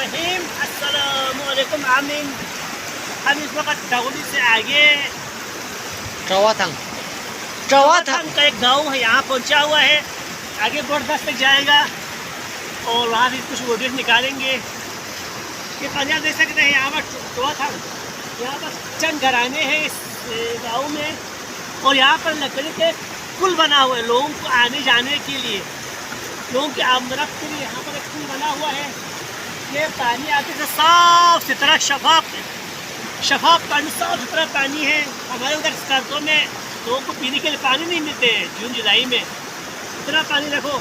बिस्मिल्लाहिर्रहमानिर्रहीम। अस्सलामुअलैकुम आमीन। हम इस वक्त दाऊदी से आगे चौवाथंग चौवाथंग का एक गांव है, यहाँ पहुँचा हुआ है। आगे बोर्डस तक जाएगा और वहाँ से कुछ वीडियो निकालेंगे। ये पंजाब देख सकते हैं, यहाँ पर चौवाथंग, यहाँ पर चंद घराने हैं इस गाँव में। और यहाँ पर लकड़ी के पुल बना हुआ है लोगों को आने जाने के लिए, लोगों की आमदरफ्त के लिए। यहाँ पर एक पुल बना हुआ है। ये पानी आते से साफ सुथरा शफाफ पानी, साफ सुथरा पानी है। हमारे उधर सर्दियों में लोगों को पीने के लिए पानी नहीं मिलते हैं, जून जुलाई में। इतना पानी देखो।